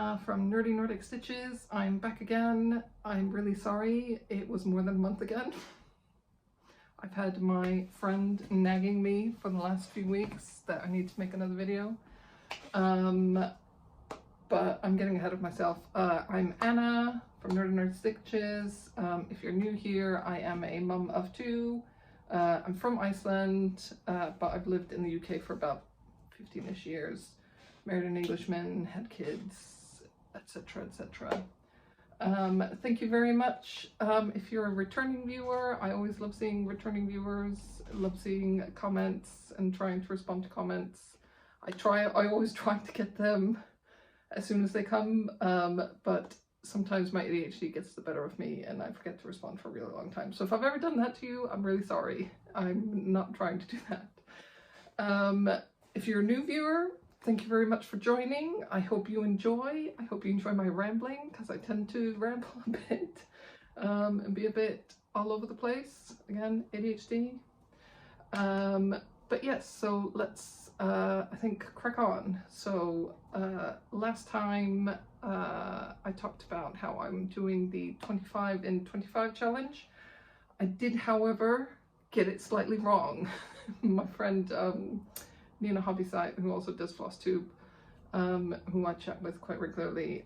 Anna from Nerdy Nordic Stitches. I'm back again. I'm really sorry it was more than a month again. I've had my friend nagging me for the last few weeks that I need to make another video. But I'm getting ahead of myself. I'm Anna from Nerdy Nordic Stitches. If you're new here, I am a mum of two. I'm from Iceland, but I've lived in the UK for about 15-ish years. Married an Englishman, had kids, etc, etc. Thank you very much. If you're a returning viewer, I always love seeing returning viewers, love seeing comments and trying to respond to comments. I always try to get them as soon as they come, but sometimes my ADHD gets the better of me and I forget to respond for a really long time. So if I've ever done that to you, I'm really sorry. I'm not trying to do that. If you're a new viewer, thank you very much for joining. I hope you enjoy. I hope you enjoy my rambling, because I tend to ramble a bit and be a bit all over the place. Again, ADHD. But yes, so let's, I think, crack on. So last time I talked about how I'm doing the 25 in 25 challenge. I did, however, get it slightly wrong. My friend Nina Hobbysite, who also does Flosstube, who I chat with quite regularly,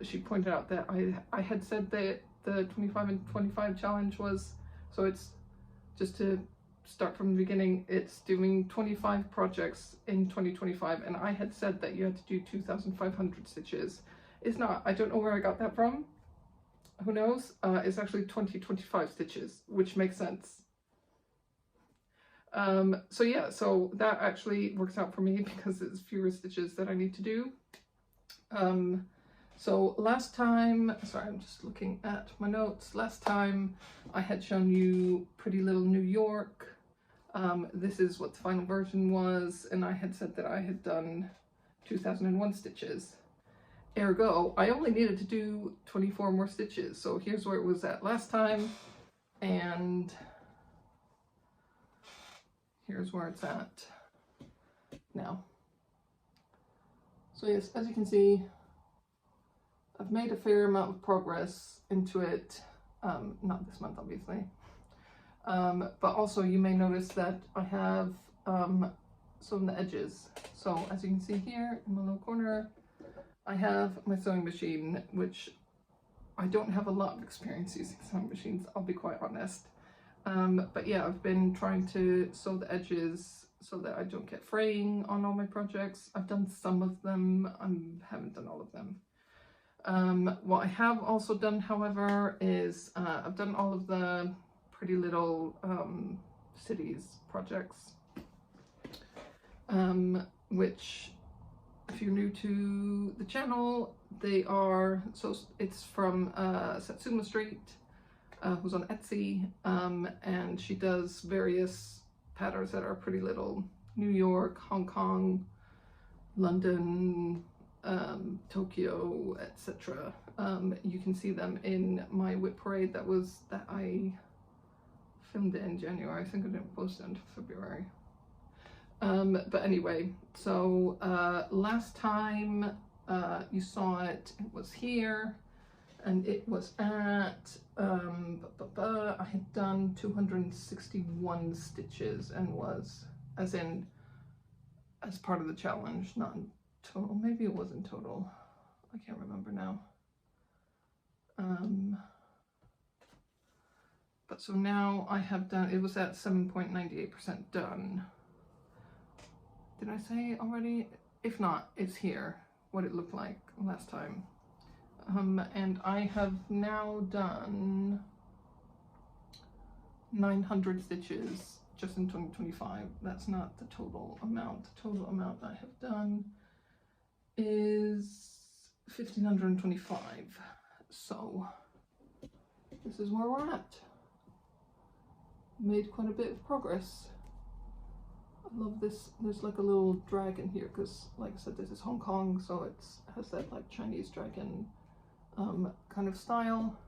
she pointed out that I had said that the 25 in 25 challenge was, so it's, just to start from the beginning, it's doing 25 projects in 2025, and I had said that you had to do 2,500 stitches. It's not. I don't know where I got that from. Who knows? It's actually 2025 stitches, which makes sense. So yeah, so that actually works out for me because it's fewer stitches that I need to do. So last time, sorry, I'm just looking at my notes. Last time I had shown you Pretty Little New York. This is what the final version was, and I had said that I had done 2001 stitches. Ergo, I only needed to do 24 more stitches. So here's where it was at last time, and here's where it's at now. So yes, as you can see, I've made a fair amount of progress into it. Not this month, obviously. But also you may notice that I have sewn the edges. So as you can see here in the little corner, I have my sewing machine, which I don't have a lot of experience using sewing machines, I'll be quite honest. But yeah, I've been trying to sew the edges so that I don't get fraying on all my projects. I've done some of them, I haven't done all of them. What I have also done, however, is I've done all of the Pretty Little Cities projects, which, if you're new to the channel, they are, so it's from Satsuma Street, who's on Etsy, and she does various patterns that are Pretty Little New York, Hong Kong, London, Tokyo, etc. You can see them in my whip parade that I filmed it in January. I think I didn't post it until February. But anyway, so last time you saw it, it was here, and it was at, I had done 261 stitches, and was, as part of the challenge, not in total. Maybe it was in total. I can't remember now. But so now I have done, it was at 7.98% done. Did I say already? If not, it's here, what it looked like last time. And I have now done 900 stitches just in 2025. That's not the total amount. The total amount I have done is 1,525. So this is where we're at. Made quite a bit of progress. I love this. There's like a little dragon here because, like I said, this is Hong Kong, so it has that like Chinese dragon kind of style.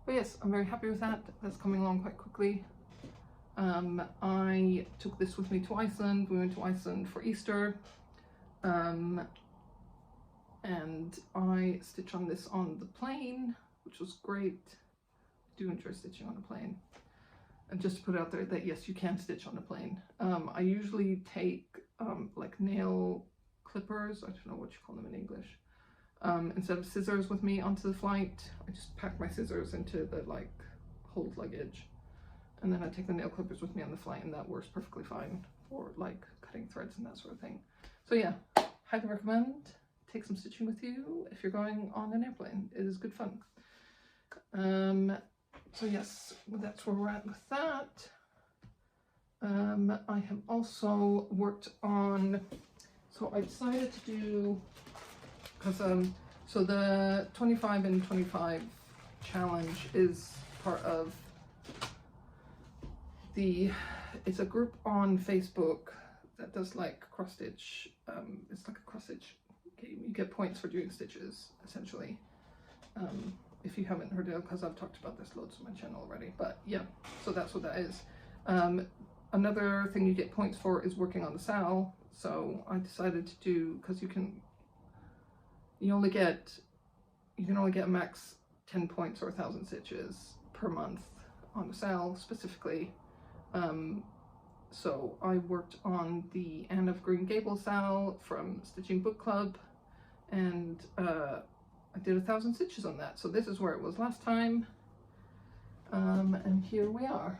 But yes, I'm very happy with that. That's coming along quite quickly. I took this with me to Iceland. We went to Iceland for Easter. and I stitch on this on the plane, which was great. I do enjoy stitching on a plane. And just to put out there that yes, you can stitch on a plane. I usually take like nail clippers, I don't know what you call them in English, instead of scissors with me onto the flight. I just pack my scissors into the like hold luggage, and then I take the nail clippers with me on the flight, and that works perfectly fine for like cutting threads and that sort of thing. So yeah, highly recommend. Take some stitching with you if you're going on an airplane. It is good fun. So yes, that's where we're at with that. I have also worked on, so I decided to do, because so the 25 and 25 challenge is part of the, it's a group on Facebook that does like cross stitch. It's like a cross stitch game. You get points for doing stitches essentially. If you haven't heard it, because I've talked about this loads on my channel already, but yeah, so that's what that is. Another thing you get points for is working on the sal. So I decided to do, because you can only get max 10 points or 1,000 stitches per month on the sal specifically. So I worked on the Anne of Green Gables sal from Stitching Book Club, and I did 1,000 stitches on that. So this is where it was last time, and here we are.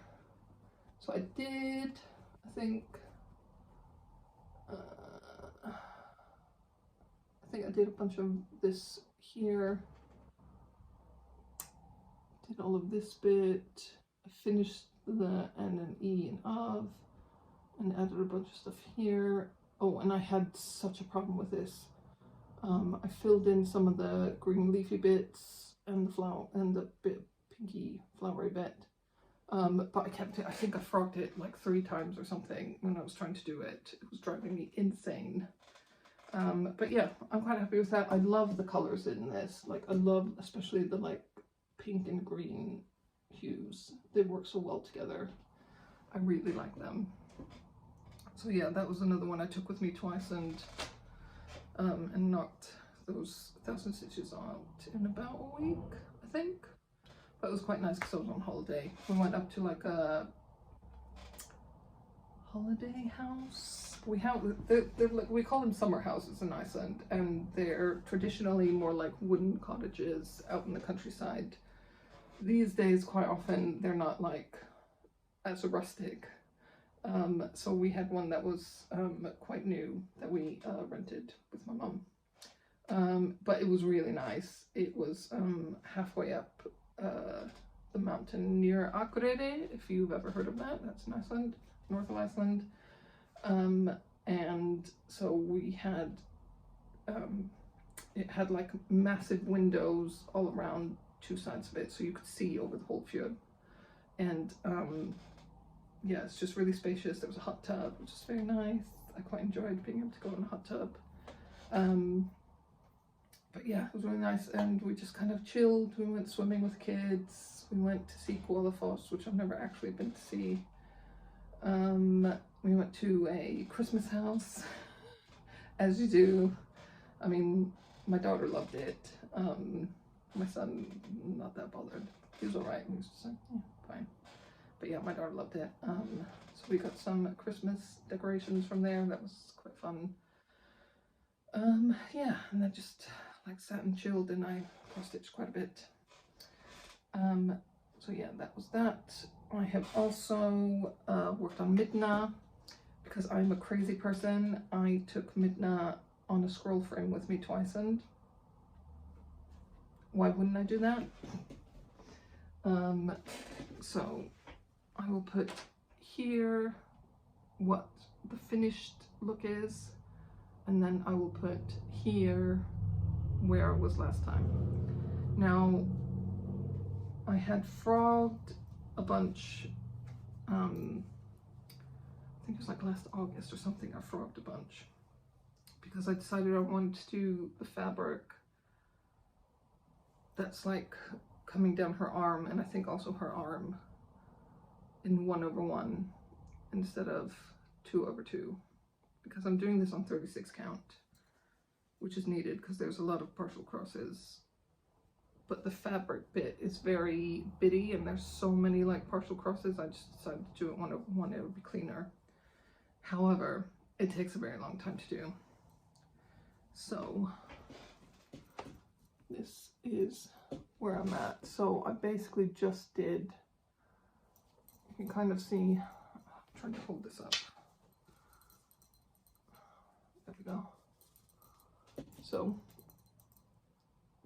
So I did, I think I did a bunch of this here, did all of this bit, I finished the N and E and of, and added a bunch of stuff here. Oh, and I had such a problem with this. I filled in some of the green leafy bits and the flower and the bit pinky flowery bit, but I think I frogged it like 3 times or something when I was trying to do it. It was driving me insane. But yeah, I'm quite happy with that. I love the colors in this. Like I love especially the like pink and green hues. They work so well together. I really like them. So yeah, that was another one I took with me to Iceland, and knocked those 1,000 stitches out in about a week, I think. But it was quite nice because I was on holiday. We went up to like a holiday house. They're like, we call them summer houses in Iceland, and they're traditionally more like wooden cottages out in the countryside. These days, quite often, they're not like as rustic. So we had one that was quite new that we rented with my mum. But it was really nice. It was halfway up the mountain near Akureyri, if you've ever heard of that. That's in Iceland, north of Iceland. And so we had, it had like massive windows all around 2 sides of it, so you could see over the whole fjord. And yeah, it's just really spacious. There was a hot tub, which is very nice. I quite enjoyed being able to go in a hot tub. But yeah, it was really nice, and we just kind of chilled. We went swimming with kids. We went to see Foss, which I've never actually been to see. We went to a Christmas house, as you do. I mean, my daughter loved it. My son, not that bothered. He was alright. He was just like, yeah, fine. But yeah, my daughter loved it. So we got some Christmas decorations from there. That was quite fun. Yeah, and I just like sat and chilled, and I cross-stitched quite a bit. So yeah, that was that. I have also worked on Midna, because I'm a crazy person. I took Midna on a scroll frame with me to Iceland. Why wouldn't I do that? So I will put here what the finished look is, and then I will put here where it was last time. Now, I had frogged a bunch, I think it was like last August or something. I frogged a bunch because I decided I wanted to do the fabric that's like coming down her arm, and I think also her arm, in 1/1 instead of 2/2, because I'm doing this on 36 count. which is needed because there's a lot of partial crosses. But the fabric bit is very bitty and there's so many like partial crosses, I just decided to do it one it would be cleaner. However, it takes a very long time to do. So this is where I'm at. So I basically just did, you can kind of see, I'm trying to hold this up. There we go. So,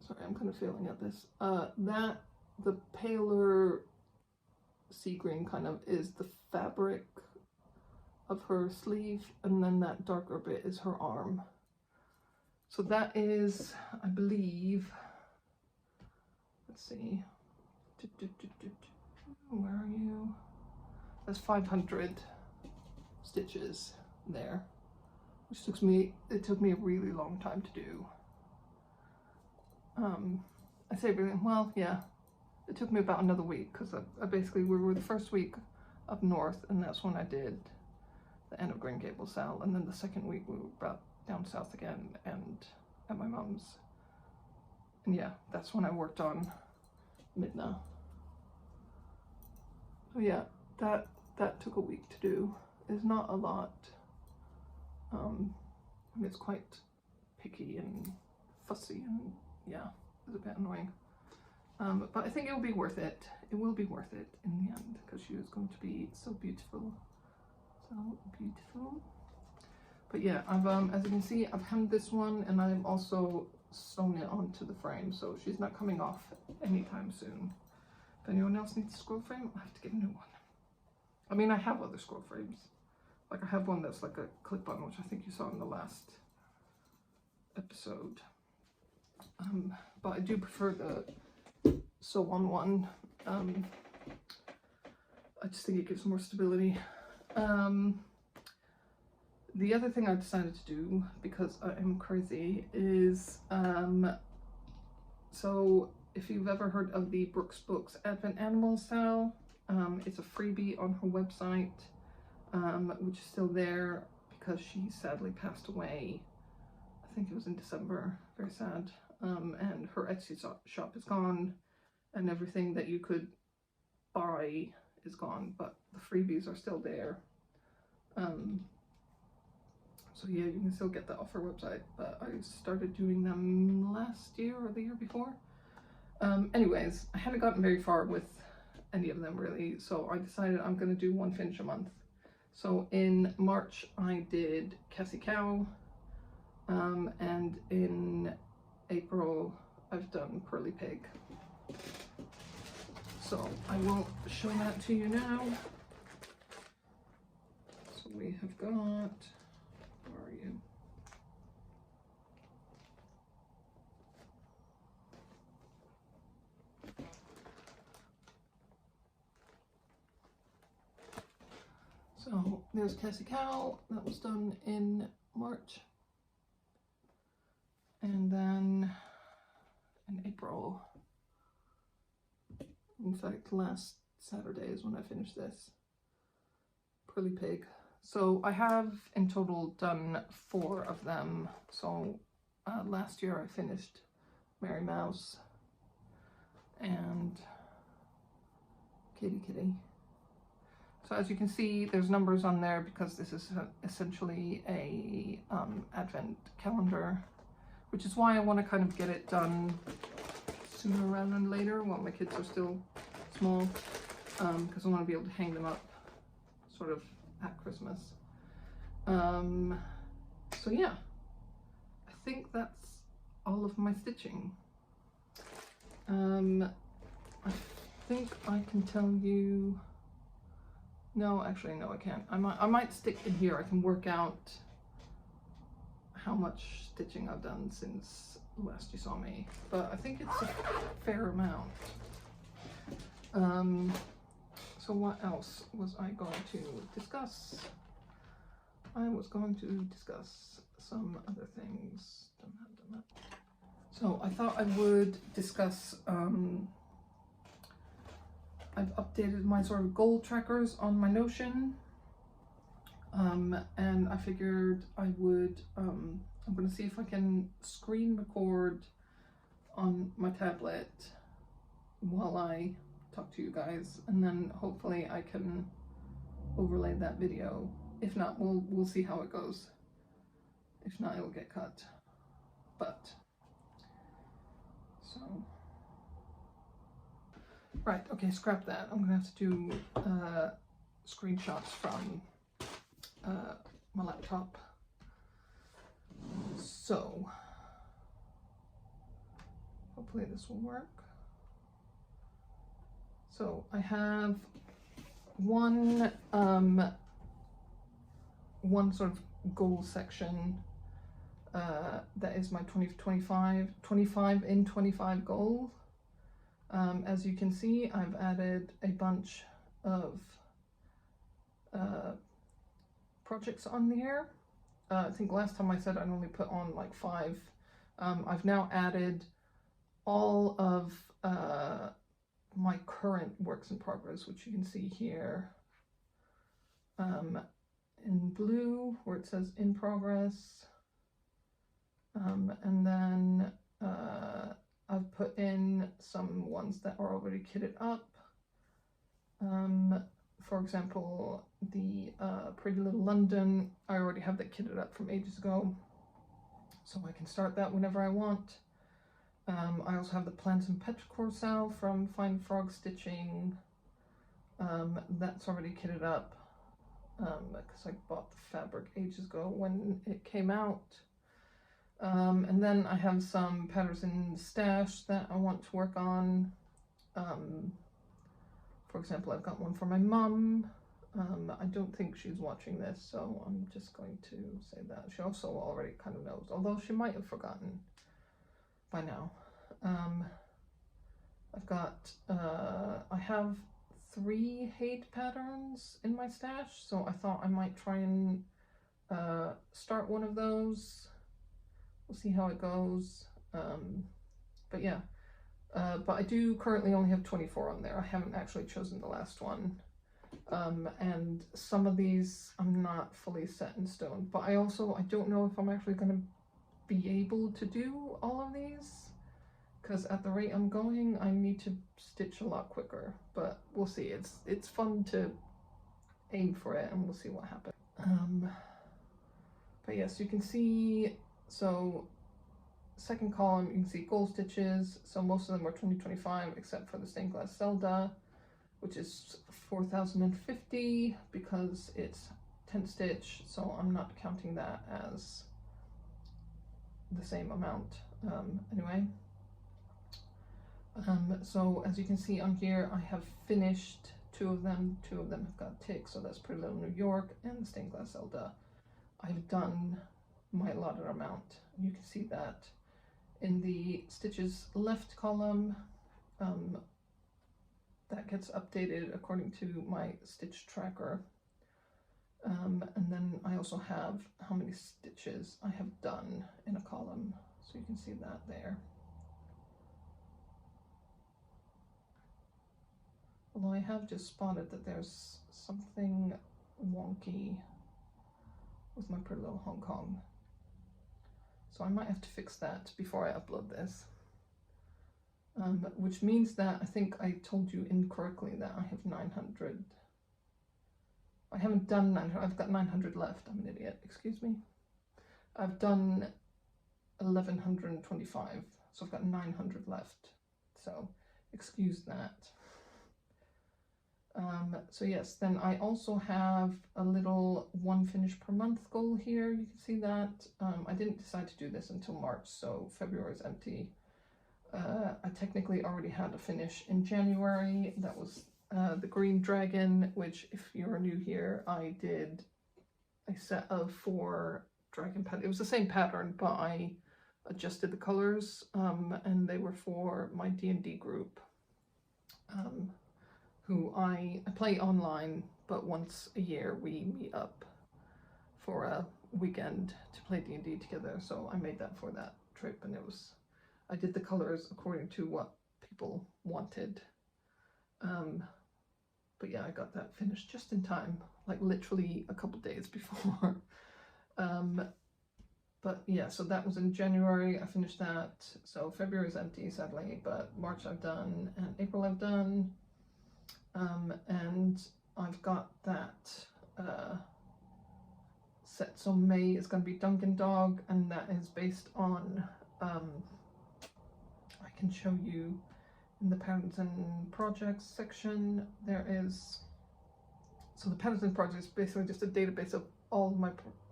sorry, I'm kind of failing at this. The paler sea green kind of is the fabric of her sleeve, and then that darker bit is her arm. So that is, I believe, let's see, where are you? That's 500 stitches there, which it took me a really long time to do. I say really, well, yeah, it took me about another week because I basically, we were the first week up north, and that's when I did the end of Green Gables Sal, and then the second week we were about down south again and at my mum's, and yeah, that's when I worked on Midna. So yeah, that took a week to do. It's not a lot. It's quite picky and fussy, and yeah, it's a bit annoying. But I think it will be worth it. It will be worth it in the end because she is going to be so beautiful. So beautiful. But yeah, I've as you can see, I've hemmed this one and I've also sewn it onto the frame, so she's not coming off anytime soon. If anyone else needs a scroll frame, I have to get a new one. I mean, I have other scroll frames. Like I have one that's like a clip-on, which I think you saw in the last episode. But I do prefer the sew-on one. I just think it gives more stability. The other thing I decided to do, because I am crazy, is so if you've ever heard of the Brooks Books Advent Animal Sal, it's a freebie on her website, which is still there because she sadly passed away. I think it was in December, very sad. And her Etsy shop is gone, and everything that you could buy is gone, but the freebies are still there. So yeah, you can still get that off her website, but I started doing them last year or the year before. Anyways, I hadn't gotten very far with any of them really, so I decided I'm going to do one finish a month. So in March I did Cassie Cow, and in April I've done Pearly Pig. So I will show that to you now. So we have got, where are you? So there's Cassie Cow, that was done in March. And then in April, in fact last Saturday is when I finished this, Pearly Pig. So I have in total done 4 of them. So last year I finished Mary Mouse and Kitty Kitty. So as you can see, there's numbers on there because this is essentially a advent calendar, which is why I want to kind of get it done sooner rather than later while my kids are still small, because I want to be able to hang them up sort of at Christmas. So yeah, I think that's all of my stitching. I think I can tell you, no, actually no I can't. I might stick in here. I can work out how much stitching I've done since last you saw me, but I think it's a fair amount. So what else was I going to discuss? I was going to discuss some other things. So I thought I would discuss, I've updated my sort of goal trackers on my Notion. and I figured I would, I'm going to see if I can screen record on my tablet while I talk to you guys, and then hopefully I can overlay that video. If not, we'll see how it goes. If not, it'll get cut. But so right, okay, scrap that. I'm gonna have to do screenshots from my laptop. So hopefully this will work. So I have one sort of goal section that is my 25 in 25 goal. As you can see, I've added a bunch of projects on there. I think last time I said I'd only put on like 5. I've now added all of my current works in progress, which you can see here in blue where it says in progress, and then I've put in some ones that are already kitted up. For example, the Pretty Little London, I already have that kitted up from ages ago, so I can start that whenever I want. I also have the Plants and Petrichor Cell from Fine Frog Stitching. That's already kitted up because I bought the fabric ages ago when it came out. And then I have some patterns in stash that I want to work on. For example, I've got one for my mum. I don't think she's watching this, so I'm just going to say that. She also already kind of knows, although she might have forgotten by now. I've got, I have 3 hate patterns in my stash, so I thought I might try and start one of those. We'll see how it goes. But yeah, but I do currently only have 24 on there. I haven't actually chosen the last one. And some of these I'm not fully set in stone, but I don't know if I'm actually going to be able to do all of these, because at the rate I'm going, I need to stitch a lot quicker, but we'll see. It's fun to aim for it, and we'll see what happens. But yes, you can see, so second column, you can see goal stitches. So most of them are 2025, except for the Stained Glass Zelda, which is 4,050 because it's 10 stitch. So I'm not counting that as the same amount. Anyway, so as you can see on here, I have finished 2 of them. 2 of them have got ticks, so that's Pretty Little New York and the Stained Glass Zelda. I've done my allotted amount. You can see that in the stitches left column. That gets updated according to my stitch tracker. And then I also have how many stitches I have done in a column, so you can see that there. Although I have just spotted that there's something wonky with my Pretty Little Hong Kong. So I might have to fix that before I upload this. Which means that I think I told you incorrectly that I have 900. I haven't done 900, I've got 900 left. I'm an idiot, excuse me. I've done 1125, so I've got 900 left. So excuse that. So yes, then I also have a little 1 finish per month goal here. You can see that. I didn't decide to do this until March, so February is empty. I technically already had a finish in January. That was the Green Dragon, which, if you're new here, I did a set of 4 dragon patterns. It was the same pattern, but I adjusted the colors, and they were for my D&D group, who I play online, but once a year we meet up for a weekend to play D&D together. So I made that for that trip, and I did the colors according to what people wanted. but yeah, I got that finished just in time, like literally a couple days before. But yeah, so that was in January. I finished that. So February is empty, sadly, but March I've done, and April I've done. And I've got that set. So May is going to be Dunkin' Dog, and that is based on, I can show you in the patterns and projects section. There is, so the patterns and projects is basically just a database of all of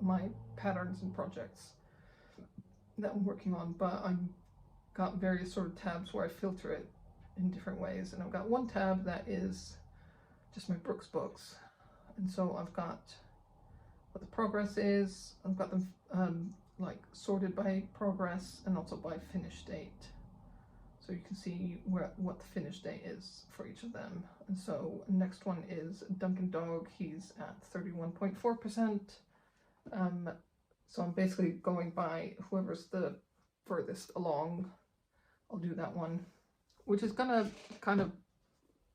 my patterns and projects that I'm working on, but I've got various sort of tabs where I filter it in different ways. And I've got one tab that is just my Brooks books, and so I've got what the progress is. I've got them like sorted by progress and also by finish date, so you can see what the finish date is for each of them. And so next one is Dunkin' Dog. He's at 31.4%. So I'm basically going by whoever's the furthest along. I'll do that one, which is gonna kind of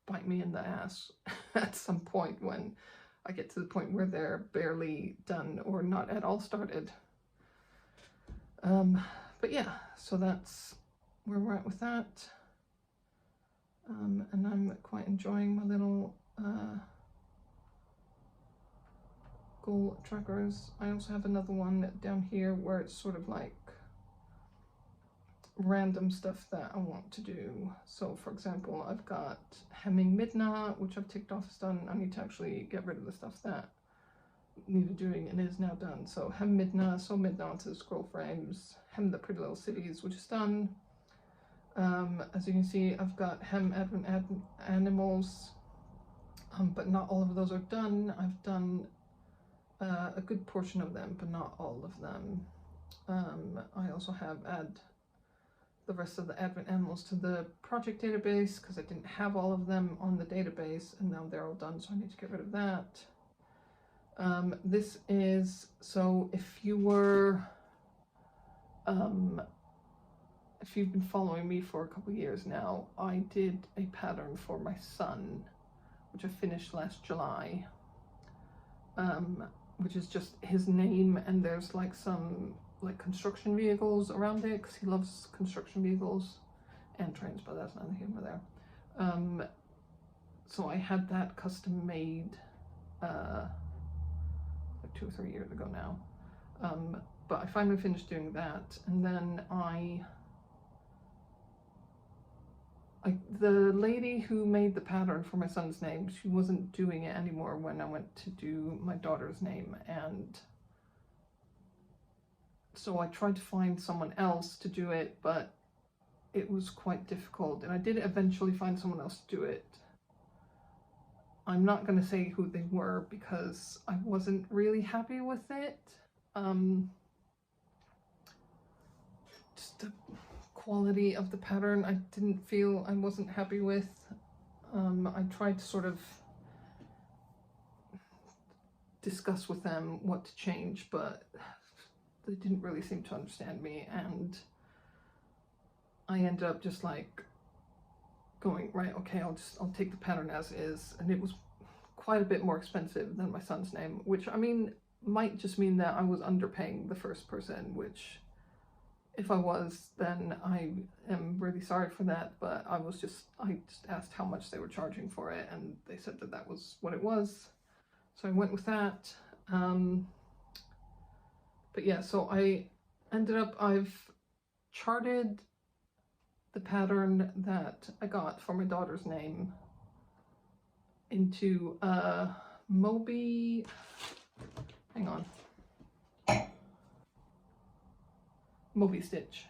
bite me in the ass at some point when I get to the point where they're barely done or not at all started. But yeah, so that's where we're at with that. And I'm quite enjoying my little goal trackers. I also have another one down here where it's sort of like random stuff that I want to do. So for example, I've got hemming midna, which I've ticked off as done. I need to actually get rid of the stuff that needed doing and is now done. So hem midna, sew midna onto the scroll frames, hem the pretty little cities, which is done. As you can see, I've got hem advent animals, but not all of those are done. I've done a good portion of them, but not all of them. I also have add the rest of the advent animals to the project database because I didn't have all of them on the database, and now they're all done, so I need to get rid of that. This is, so if you were, if you've been following me for a couple of years now, I did a pattern for my son, which I finished last July, which is just his name, and there's like some like construction vehicles around it because he loves construction vehicles and trains, but that's neither here nor there. So I had that custom made like 2 or 3 years ago now, but I finally finished doing that, and then the lady who made the pattern for my son's name, she wasn't doing it anymore when I went to do my daughter's name, and so I tried to find someone else to do it, but it was quite difficult, and I did eventually find someone else to do it. I'm not going to say who they were because I wasn't really happy with it. Just the quality of the pattern I wasn't happy with. I tried to sort of discuss with them what to change, but they didn't really seem to understand me, and I ended up just like going, right, okay, I'll take the pattern as is, and it was quite a bit more expensive than my son's name, which I mean might just mean that I was underpaying the first person, which if I was, then I am really sorry for that, but I just asked how much they were charging for it, and they said that that was what it was, so I went with that. But yeah, so I've charted the pattern that I got for my daughter's name into Moby, hang on, Moby Stitch,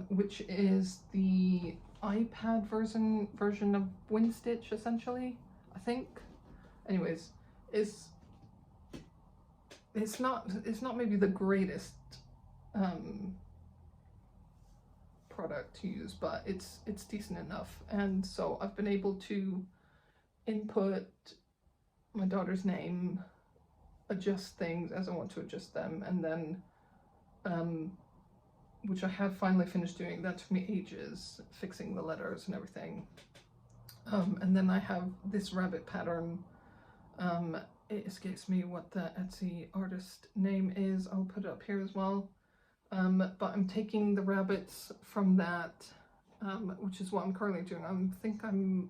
which is the iPad version of WinStitch, essentially, I think. Anyways, it's not maybe the greatest product to use, but it's decent enough, and so I've been able to input my daughter's name, adjust things as I want to adjust them, and then which I have finally finished doing. That took me ages, fixing the letters and everything, And then I have this rabbit pattern. It escapes me what the Etsy artist name is. I'll put it up here as well. But I'm taking the rabbits from that, which is what I'm currently doing. I think I'm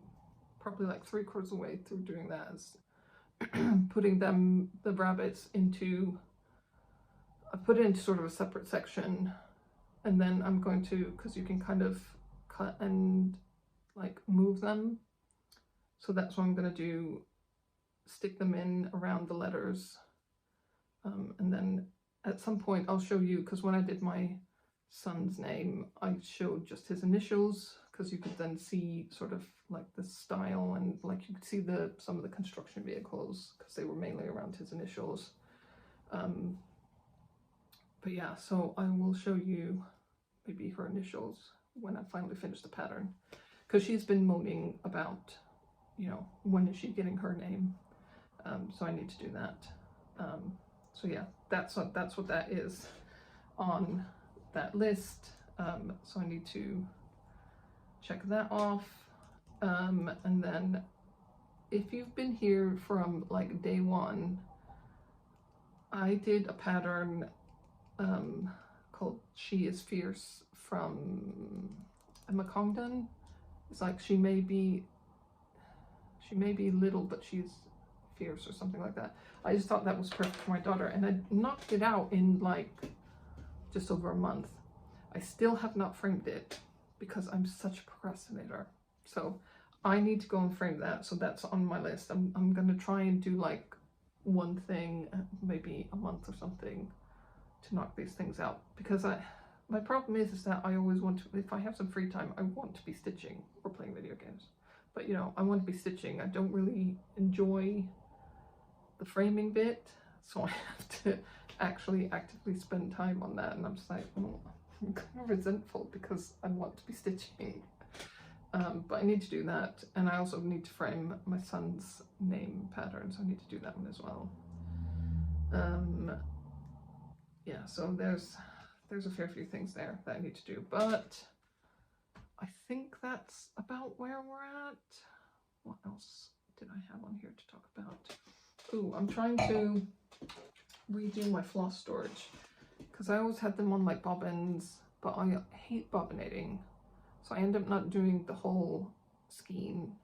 probably like 3/4 of the way through doing that, is putting the rabbits into, I put it into sort of a separate section, and then I'm going to, because you can kind of cut and like move them. So that's what I'm going to do, stick them in around the letters. And then at some point I'll show you, because when I did my son's name, I showed just his initials, because you could then see sort of like the style, and like you could see some of the construction vehicles, because they were mainly around his initials. But yeah, so I will show you maybe her initials when I finally finish the pattern, because she's been moaning about, you know, when is she getting her name. So I need to do that. So yeah, that's what that is on that list. So I need to check that off. And then if you've been here from like day one, I did a pattern called She is Fierce from Emma Congdon. It's like she may be little, but she's fierce, or something like that. I just thought that was perfect for my daughter, and I knocked it out in like just over a month. I still have not framed it because I'm such a procrastinator. So I need to go and frame that. So that's on my list. I'm gonna try and do like one thing, maybe a month or something, to knock these things out, because my problem is that I always want to, if I have some free time, I want to be stitching or playing video games. But you know, I want to be stitching. I don't really enjoy the framing bit, so I have to actually actively spend time on that, and I'm just like, oh, I'm kind of resentful because I want to be stitching. But I need to do that, and I also need to frame my son's name pattern, so I need to do that one as well. Yeah, so there's a fair few things there that I need to do, but I think that's about where we're at. What else did I have on here to talk about? Ooh, I'm trying to redo my floss storage, because I always had them on like bobbins, but I hate bobbinating, so I end up not doing the whole skein.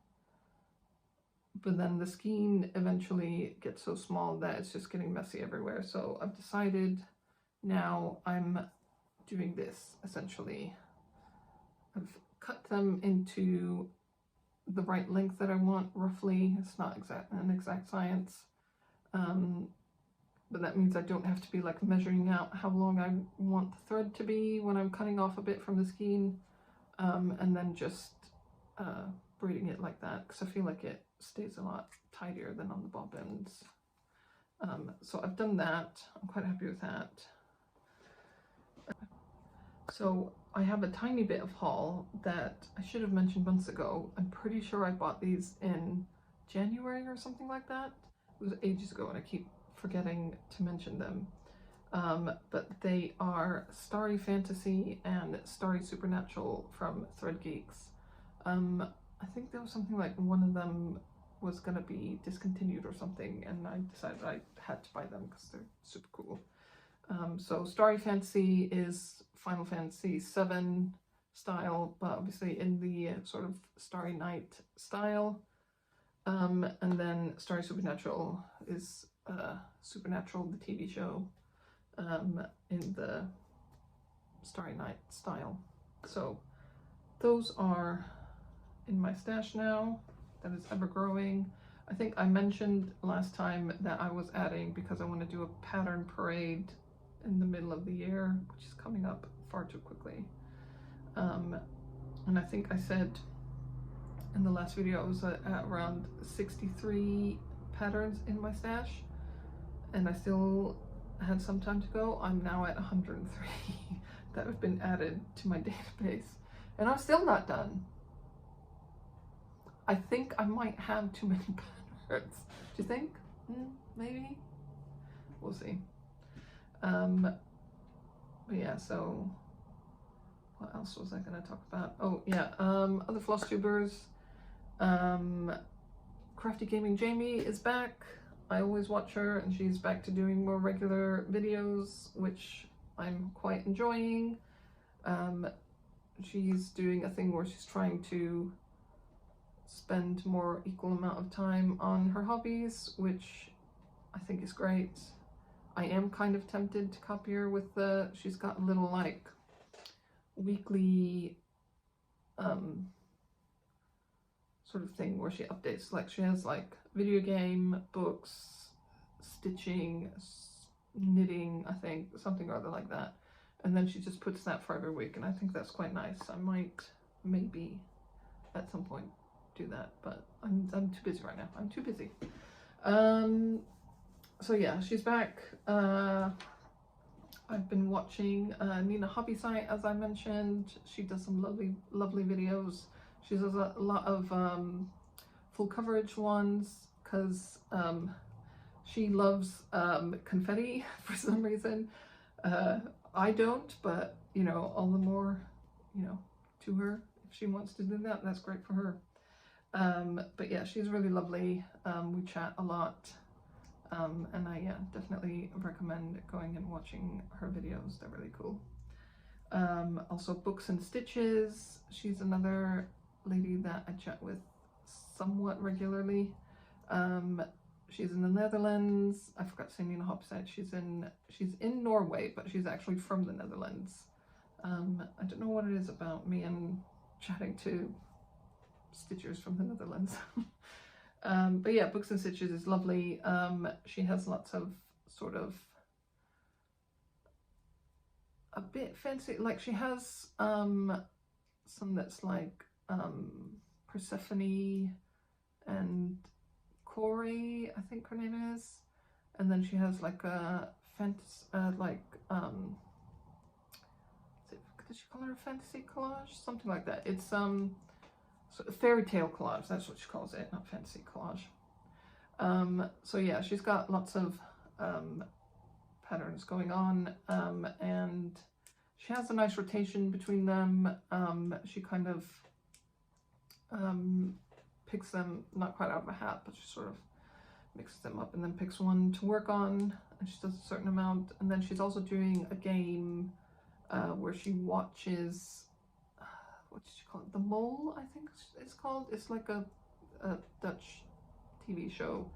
But then the skein eventually gets so small that it's just getting messy everywhere. So I've decided now I'm doing this essentially. I've cut them into the right length that I want, roughly. It's not an exact science. But that means I don't have to be like measuring out how long I want the thread to be when I'm cutting off a bit from the skein, and then just braiding it like that, because I feel like it stays a lot tidier than on the bobbins. So I've done that. I'm quite happy with that. So I have a tiny bit of haul that I should have mentioned months ago. I'm pretty sure I bought these in January or something like that. It was ages ago, and I keep forgetting to mention them. But they are Starry Fantasy and Starry Supernatural from Thread Geeks. I think there was something like one of them was going to be discontinued or something, and I decided I had to buy them because they're super cool. So Starry Fantasy is Final Fantasy VII style, but obviously in the sort of Starry Night style. And then Starry Supernatural is Supernatural, the TV show, in the Starry Night style. So those are in my stash now. That is ever growing. I think I mentioned last time that I was adding, because I want to do a pattern parade in the middle of the year, which is coming up far too quickly. And I think I said in the last video I was at around 63 patterns in my stash, and I still had some time to go. I'm now at 103 that have been added to my database, and I'm still not done. I think I might have too many patterns. Do you think? Maybe? We'll see. But yeah, so what else was I going to talk about? Oh yeah, other Flosstubers. Crafty Gaming Jamie is back. I always watch her, and she's back to doing more regular videos, which I'm quite enjoying. She's doing a thing where she's trying to spend more equal amount of time on her hobbies, which I think is great. I am kind of tempted to copy her with she's got a little like weekly sort of thing where she updates, like she has like video game, books, stitching, knitting, I think, something or other like that, and then she just puts that for every week, and I think that's quite nice. I might maybe at some point do that, but I'm too busy right now. I'm too busy. So yeah, she's back. I've been watching Nina Hobby Site, as I mentioned. She does some lovely videos. She does a lot of full coverage ones because she loves confetti for some reason. I don't, but you know, all the more, you know, to her. If she wants to do that, that's great for her. But yeah, she's really lovely. We chat a lot. And I definitely recommend going and watching her videos. They're really cool. Also Books and Stitches. She's another lady that I chat with somewhat regularly. She's in the Netherlands. I forgot to say Nina Hopside. She's in Norway, but she's actually from the Netherlands. I don't know what it is about me and chatting to stitchers from the Netherlands. But yeah, Books and Stitches is lovely. She has lots of sort of a bit fancy, like she has some that's like Persephone and Corey, I think her name is, and then she has like a fantasy, did she call her a fantasy collage? Something like that. It's so fairy tale collage, that's what she calls it, not fantasy collage. So yeah, she's got lots of patterns going on, and she has a nice rotation between them. She kind of picks them, not quite out of a hat, but she sort of mixes them up and then picks one to work on, and she does a certain amount. And then she's also doing a game where she watches, what did she call it? The Mole, I think it's called. It's like a Dutch TV show.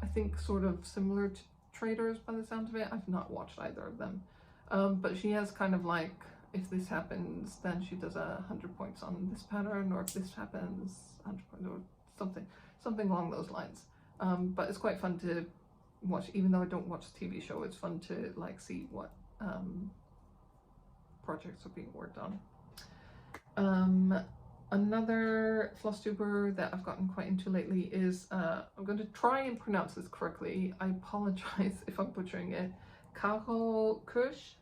I think sort of similar to Traders by the sound of it. I've not watched either of them. But she has kind of like, if this happens, then she does 100 points on this pattern, or if this happens, 100 points, or something along those lines. But it's quite fun to watch, even though I don't watch the TV show. It's fun to like see what projects are being worked on. Another Flosstuber that I've gotten quite into lately is, I'm going to try and pronounce this correctly. I apologize if I'm butchering it. Caro Kusch.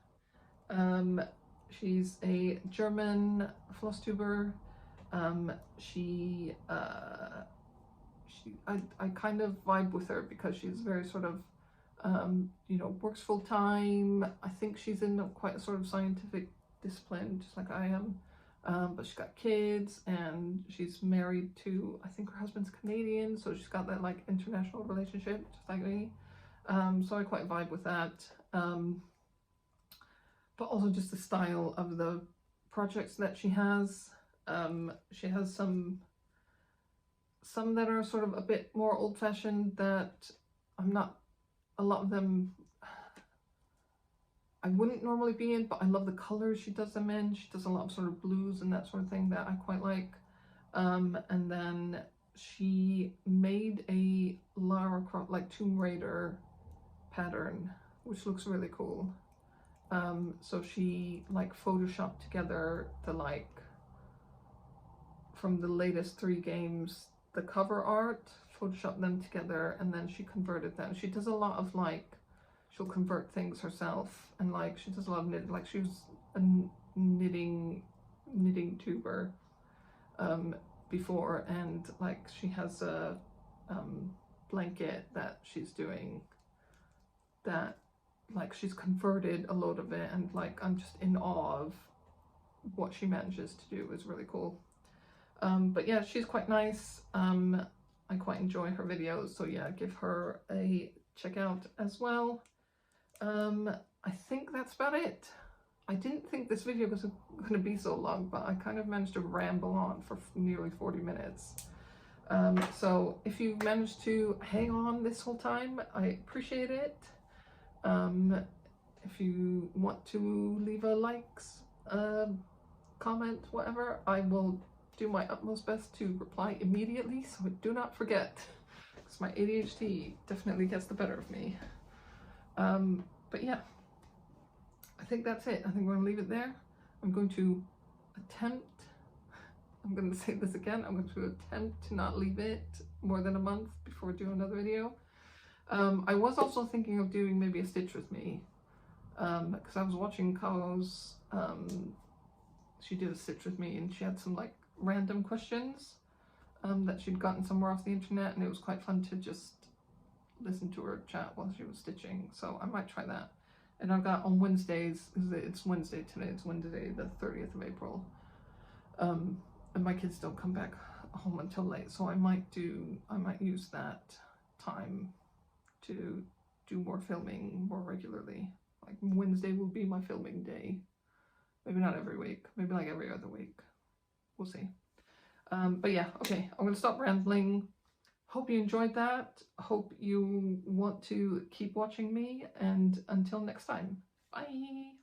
She's a German Flosstuber. I kind of vibe with her because she's very sort of, you know, works full time. I think she's in quite a sort of scientific discipline, just like I am. But she's got kids, and she's married to, I think her husband's Canadian, so she's got that like international relationship, just like me. So I quite vibe with that. But also just the style of the projects that she has. She has some that are sort of a bit more old-fashioned that I'm not, a lot of them I wouldn't normally be in, but I love the colors she does them in. She does a lot of sort of blues and that sort of thing that I quite like. And then she made a Lara Croft, like Tomb Raider pattern, which looks really cool. So she like photoshopped together the like, from the latest 3 games, the cover art, photoshopped them together, and then she converted them. She does a lot of like, she'll convert things herself, and like she does a lot of knitting. Like she was a knitting tuber before, and like she has a blanket that she's doing that like she's converted a load of it, and like I'm just in awe of what she manages to do. Is really cool. But yeah, she's quite nice. I quite enjoy her videos, so yeah, give her a check out as well. I think that's about it. I didn't think this video was going to be so long, but I kind of managed to ramble on for nearly 40 minutes. So if you managed to hang on this whole time, I appreciate it. If you want to leave a likes, comment, whatever, I will do my utmost best to reply immediately, so do not forget, because my ADHD definitely gets the better of me. But yeah, I think that's it. I think we're going to leave it there. I'm going to say this again, I'm going to attempt to not leave it more than a month before I do another video. I was also thinking of doing maybe a Stitch with me, because I was watching Kao's, she did a Stitch with me, and she had some like random questions that she'd gotten somewhere off the internet, and it was quite fun to just listen to her chat while she was stitching, so I might try that. And I've got on Wednesdays, it's Wednesday today, it's Wednesday the 30th of April, and my kids don't come back home until late, so I might use that time to do more filming more regularly. Like Wednesday will be my filming day. Maybe not every week, maybe like every other week. We'll see. But yeah, okay, I'm gonna stop rambling. Hope you enjoyed that. Hope you want to keep watching me, and until next time, bye.